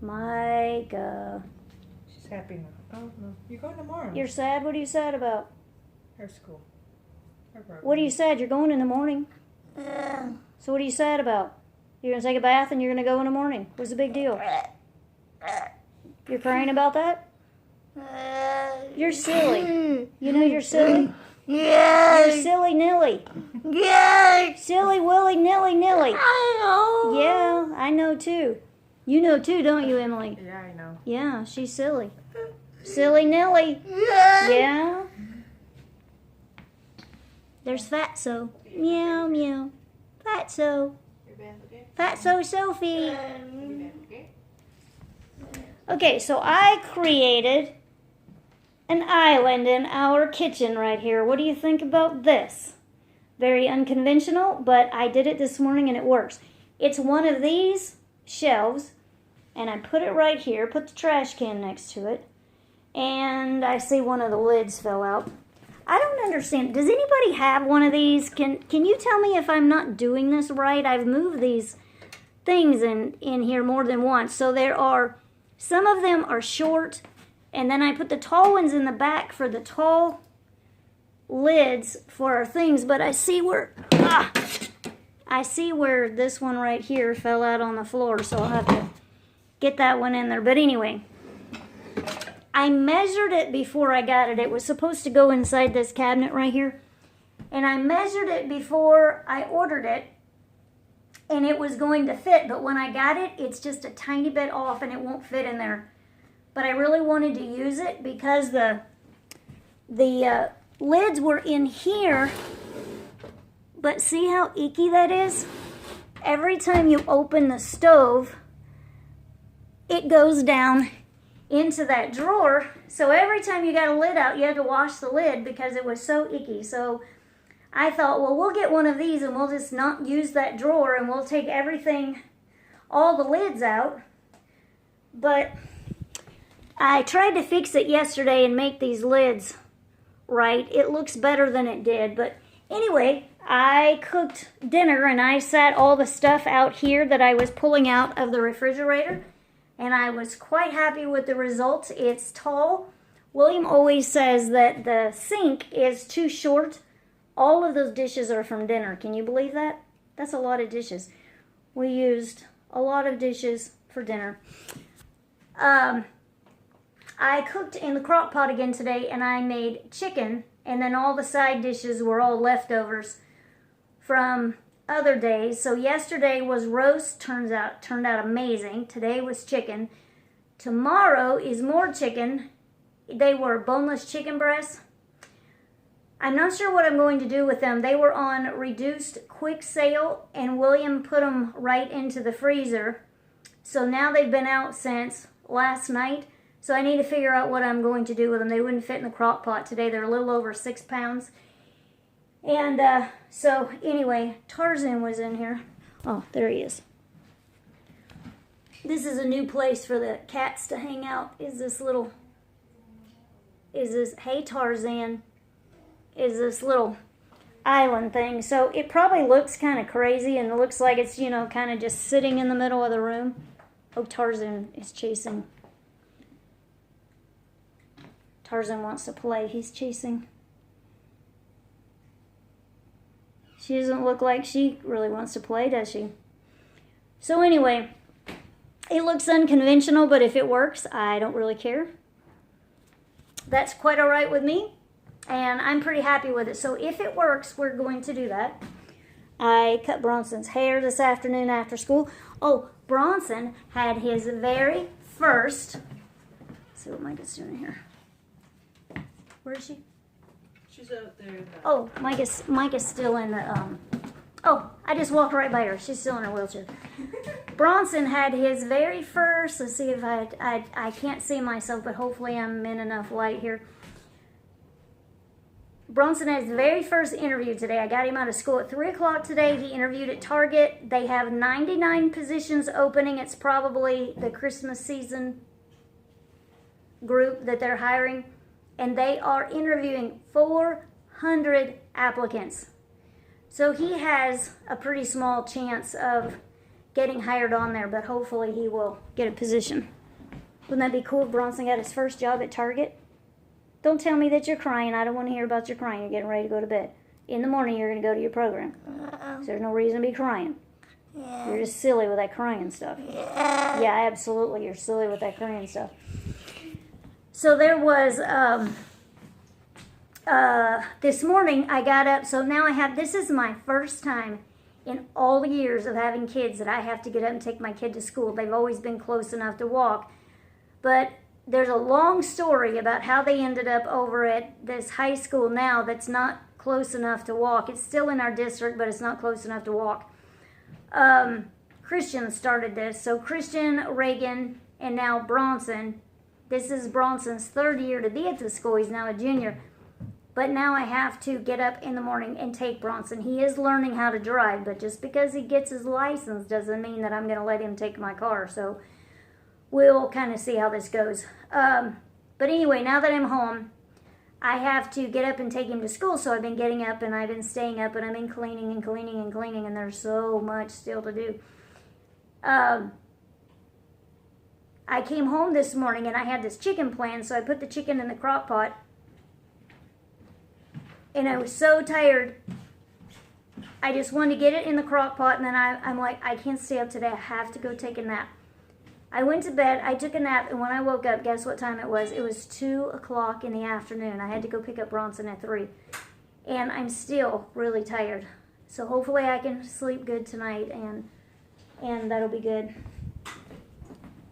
Micah. She's happy now. Oh, no. You're going tomorrow. You're sad? What are you sad about? Her school. Her program. What are you sad? You're going in the morning. So what are you sad about? You're going to take a bath and you're going to go in the morning. What's the big deal? You're crying about that? You're silly. You know you're silly? You're silly nilly. Silly willy nilly nilly. I know. Yeah, I know too. You know too, don't you, Emily? Yeah, I know. Yeah, she's silly. Silly nilly. Yeah. Yeah. There's Fatso. Meow, meow. Fatso. Fatso Sophie. Okay, so I created an island in our kitchen right here. What do you think about this? Very unconventional, but I did it this morning and it works. It's one of these shelves, and I put it right here, put the trash can next to it, and I see one of the lids fell out. I don't understand. Does anybody have one of these? Can you tell me if I'm not doing this right? I've moved these things in here more than once. So there are, some of them are short, and then I put the tall ones in the back for the tall lids for our things, but I see where, I see where this one right here fell out on the floor, so I'll have to get that one in there. But anyway, I measured it before I got it. It was supposed to go inside this cabinet right here. And I measured it before I ordered it. And it was going to fit. But when I got it, it's just a tiny bit off and it won't fit in there. But I really wanted to use it because the lids were in here. But see how icky that is? Every time you open the stove, it goes down into that drawer. So every time you got a lid out, you had to wash the lid because it was so icky. So I thought, well, we'll get one of these and we'll just not use that drawer and we'll take everything, all the lids out. But I tried to fix it yesterday and make these lids right. It looks better than it did. But anyway, I cooked dinner and I sat all the stuff out here that I was pulling out of the refrigerator. And I was quite happy with the results. It's tall. William always says that the sink is too short. All of those dishes are from dinner. Can you believe that? That's a lot of dishes. We used a lot of dishes for dinner. I cooked in the crock pot again today and I made chicken. And then all the side dishes were all leftovers from other days. So yesterday was roast, turned out amazing. Today was chicken. Tomorrow is more chicken. They were boneless chicken breasts. I'm not sure what I'm going to do with them. They were on reduced quick sale and William put them right into the freezer. So now they've been out since last night. So I need to figure out what I'm going to do with them. They wouldn't fit in the crock pot today. They're a little over 6 pounds. And so anyway, Tarzan was in here. Oh, there he is. This is a new place for the cats to hang out. Hey Tarzan, is this little island thing. So it probably looks kind of crazy and it looks like it's, you know, kind of just sitting in the middle of the room. Oh, Tarzan is chasing. Tarzan wants to play. He's chasing. She doesn't look like she really wants to play, does she? So anyway, it looks unconventional, but if it works, I don't really care. That's quite all right with me, and I'm pretty happy with it. So if it works, we're going to do that. I cut Bronson's hair this afternoon after school. Oh, Bronson had his very first... Let's see what Micah's doing here. Where is she? She's out there. Oh, Micah's still in the, oh, I just walked right by her. She's still in her wheelchair. Bronson had his very first, let's see if I can't see myself, but hopefully I'm in enough light here. Bronson had his very first interview today. I got him out of school at 3 o'clock today. He interviewed at Target. They have 99 positions opening. It's probably the Christmas season group that they're hiring. And they are interviewing 400 applicants. So he has a pretty small chance of getting hired on there, but hopefully he will get a position. Wouldn't that be cool if Bronson got his first job at Target? Don't tell me that you're crying. I don't want to hear about your crying. You're getting ready to go to bed. In the morning, you're going to go to your program. So there's no reason to be crying. You're just silly with that crying stuff. Yeah, absolutely. You're silly with that crying stuff. So there was, this morning I got up. So now this is my first time in all the years of having kids that I have to get up and take my kid to school. They've always been close enough to walk. But there's a long story about how they ended up over at this high school now that's not close enough to walk. It's still in our district, but it's not close enough to walk. Christian started this. So Christian, Reagan, and now Bronson. This is Bronson's third year to be at the school. He's now a junior. But now I have to get up in the morning and take Bronson. He is learning how to drive, but just because he gets his license doesn't mean that I'm going to let him take my car. So we'll kind of see how this goes. But anyway, now that I'm home, I have to get up and take him to school. So I've been getting up and I've been staying up and I've been cleaning and cleaning and cleaning, and there's so much still to do. I came home this morning and I had this chicken plan, so I put the chicken in the crock pot. And I was so tired, I just wanted to get it in the crock pot, and then I'm like, I can't stay up today. I have to go take a nap. I went to bed, I took a nap, and when I woke up, guess what time it was? It was 2 o'clock in the afternoon. I had to go pick up Bronson at 3. And I'm still really tired. So hopefully I can sleep good tonight, and that'll be good.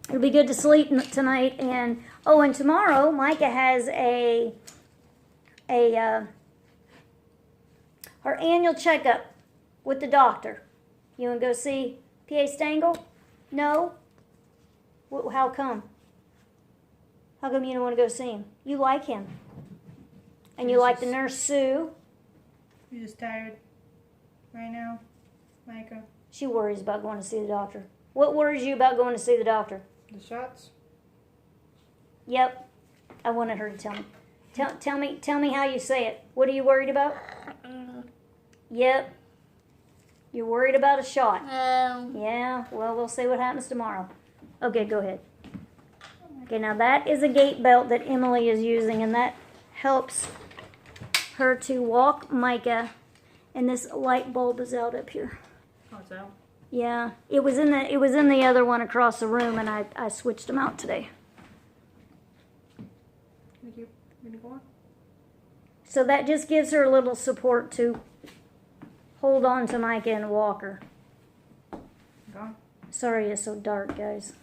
It'll be good to sleep tonight. And tomorrow, Micah has her annual checkup with the doctor. You want to go see P.A. Stengel? No? How come? How come you don't want to go see him? You like him. And you like the nurse Sue. You're just tired right now, Micah? She worries about going to see the doctor. What worries you about going to see the doctor? The shots? Yep. I wanted her to tell me. Tell me how you say it. What are you worried about? Yep. You're worried about a shot. Yeah, well, we'll see what happens tomorrow. Okay, go ahead. Okay, now that is a gait belt that Emily is using, and that helps her to walk Micah. And this light bulb is out up here. Oh, it's out? Yeah, it was in the other one across the room, and I switched them out today. Gonna go on? So that just gives her a little support to hold on to Micah and walk her. Go. Sorry it's so dark, guys.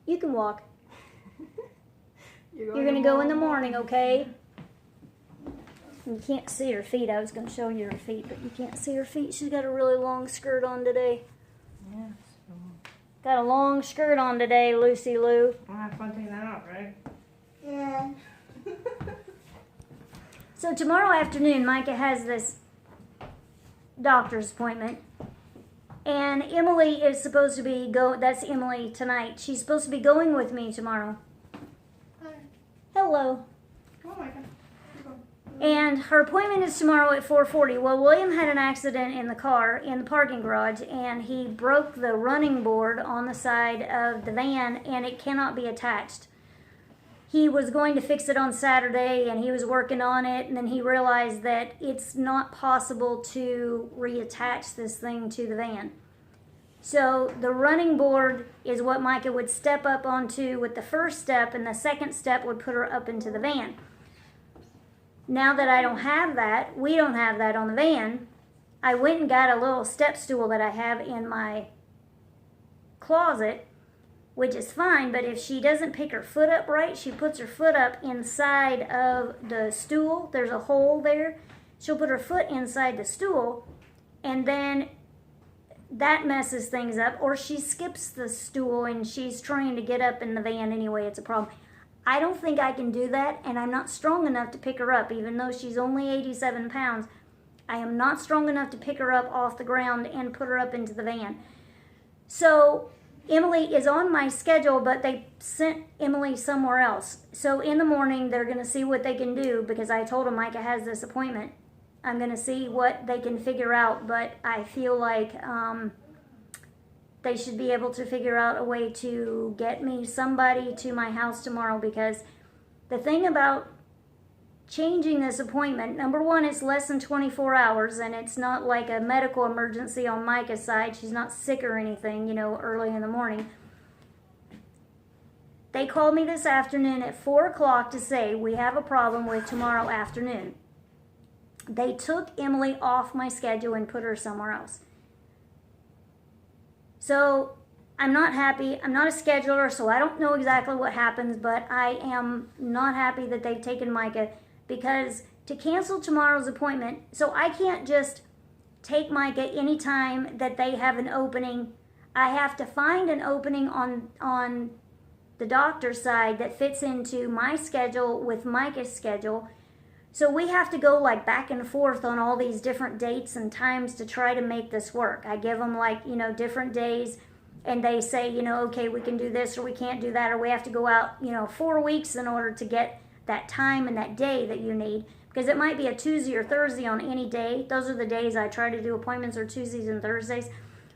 You can walk. You're going to go in the morning, okay? You can't see her feet. I was going to show you her feet, but you can't see her feet. She's got a really long skirt on today. Yeah. Got a long skirt on today, Lucy Lou. I'll have fun taking that out, right? Yeah. So tomorrow afternoon, Micah has this doctor's appointment. And Emily is supposed to be that's Emily tonight. She's supposed to be going with me tomorrow. Hi. Hello. Oh my God. And her appointment is tomorrow at 4:40. Well, William had an accident in the car in the parking garage, and he broke the running board on the side of the van, and it cannot be attached. He was going to fix it on Saturday, and he was working on it, and then he realized that it's not possible to reattach this thing to the van. So the running board is what Micah would step up onto with the first step, and the second step would put her up into the van. Now that I don't have that, we don't have that on the van, I went and got a little step stool that I have in my closet, which is fine, but if she doesn't pick her foot up right, she puts her foot up inside of the stool. There's a hole there. She'll put her foot inside the stool, and then that messes things up. Or she skips the stool and she's trying to get up in the van anyway. It's a problem. I don't think I can do that, and I'm not strong enough to pick her up, even though she's only 87 pounds. I am not strong enough to pick her up off the ground and put her up into the van. So Emily is on my schedule, but they sent Emily somewhere else. So in the morning, they're going to see what they can do because I told them Micah has this appointment. I'm going to see what they can figure out, but I feel like they should be able to figure out a way to get me somebody to my house tomorrow, because the thing about changing this appointment, number one, it's less than 24 hours, and it's not like a medical emergency on Micah's side. She's not sick or anything, you know, early in the morning. They called me this afternoon at 4 o'clock to say, we have a problem with tomorrow afternoon. They took Emily off my schedule and put her somewhere else. So I'm not happy. I'm not a scheduler, so I don't know exactly what happens, but I am not happy that they've taken Micah, because to cancel tomorrow's appointment, so I can't just take Micah anytime that they have an opening. I have to find an opening on the doctor's side that fits into my schedule with Micah's schedule. So we have to go like back and forth on all these different dates and times to try to make this work. I give them like, you know, different days, and they say, you know, okay, we can do this or we can't do that, or we have to go out, you know, 4 weeks in order to get that time and that day that you need. Because it might be a Tuesday or Thursday on any day. Those are the days I try to do appointments, are Tuesdays and Thursdays.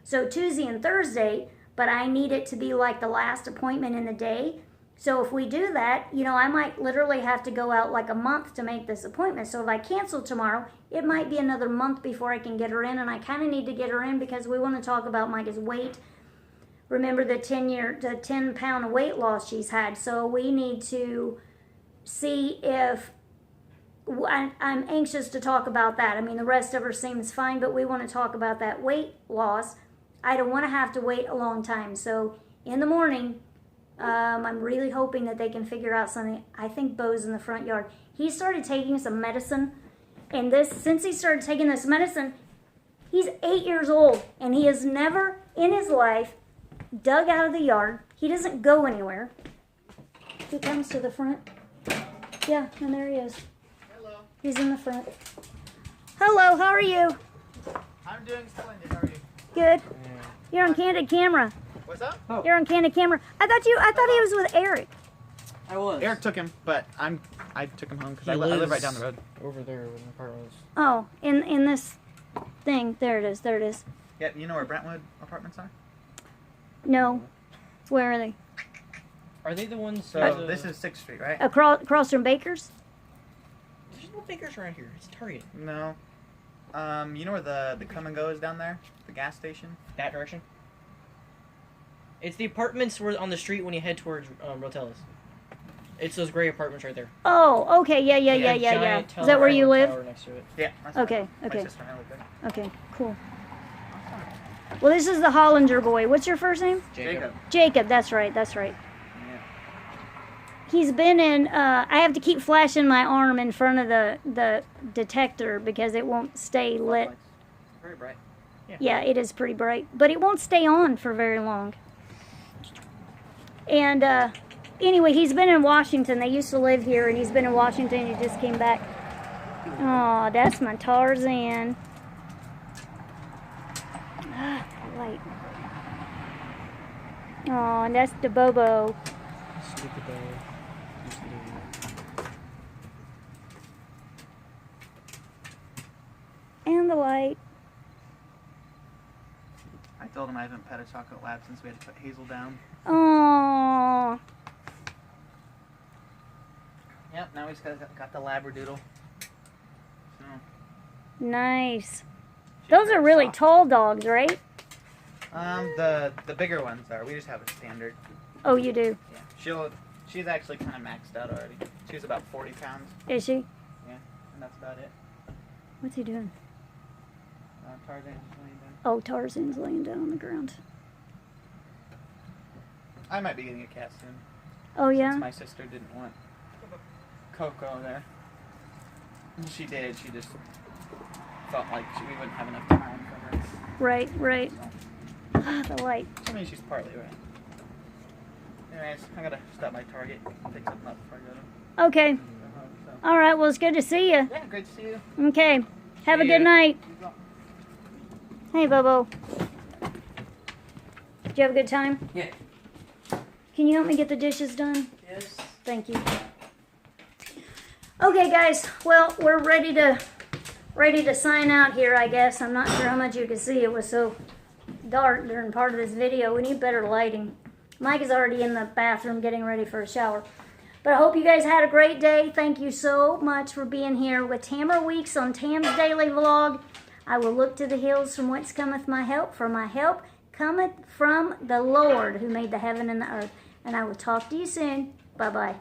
So Tuesday and Thursday, but I need it to be like the last appointment in the day. So if we do that, you know, I might literally have to go out like a month to make this appointment. So if I cancel tomorrow, it might be another month before I can get her in. And I kind of need to get her in because we want to talk about Micah's weight. Remember the 10-pound weight loss she's had. So we need to see if, I'm anxious to talk about that. I mean, the rest of her seems fine, but we want to talk about that weight loss. I don't want to have to wait a long time. So in the morning, I'm really hoping that they can figure out something. I think Bo's in the front yard. He started taking some medicine, and since he started taking this medicine, he's 8 years old, and he has never in his life dug out of the yard. He doesn't go anywhere. He comes to the front. Yeah, and there he is. Hello. He's in the front. Hello, how are you? I'm doing splendid. How are you? Good. You're on candid camera. What's up? Oh. You're on candid camera. I thought he was with Eric. I was. Eric took him, but I took him home because I live right down the road. Over there where the apartment was. Oh, in this thing. There it is. There it is. Yeah, you know where Brentwood apartments are? No. Where are they? Are they the ones? So this is 6th Street, right? Across from Baker's? There's no Bakers around here. It's Target. No. You know where the come and go is down there? The gas station? That direction? It's the apartments where on the street when you head towards Rotellas. It's those gray apartments right there. Oh, okay. Yeah. Giant Is that where you live? tower next to it. Yeah. That's Okay. My Okay. sister and I live there. Okay. Cool. Well, this is the Hollinger boy. What's your first name? Jacob. Jacob. That's right. That's right. Yeah. He's been in. I have to keep flashing my arm in front of the detector because it won't stay lit. It's very bright. Yeah, it is pretty bright, but it won't stay on for very long. And anyway, he's been in Washington. They used to live here, and he's been in Washington. He just came back. Oh, that's my Tarzan. Ah, the light. Oh, and that's the Bobo. Stupid dog. Used to do that. And the light. I told him I haven't pet a chocolate lab since we had to put Hazel down. Oh. Yep, now he's got the Labradoodle. So, Nice. she's Those are very really soft. tall dogs, right? The bigger ones are. We just have a standard. Oh, you do. Yeah. She's actually kind of maxed out already. She's about 40 pounds. Is she? Yeah, and that's about it. What's he doing? Tarzan's just laying down. Oh, Tarzan's laying down on the ground. I might be getting a cat soon. Oh, yeah? Since my sister didn't want Coco there. And she did. She just felt like we wouldn't have enough time for her. Right, right. So, Ah, the light. I mean, she's partly right. Anyways, I gotta stop by Target and pick something up before I go to Okay. go home. So. All right, well, it's good to see you. Yeah, great to see you. Okay. Have a See good ya. night. You go. Hey, Bobo. Did you have a good time? Yeah. Can you help me get the dishes done? Yes. Thank you. Okay, guys. Well, we're ready to sign out here, I guess. I'm not sure how much you can see. It was so dark during part of this video. We need better lighting. Mike is already in the bathroom getting ready for a shower. But I hope you guys had a great day. Thank you so much for being here with Tamara Weeks on Tam's Daily Vlog. I will look to the hills from whence cometh my help, for my help cometh from the Lord who made the heaven and the earth. And I will talk to you soon. Bye-bye.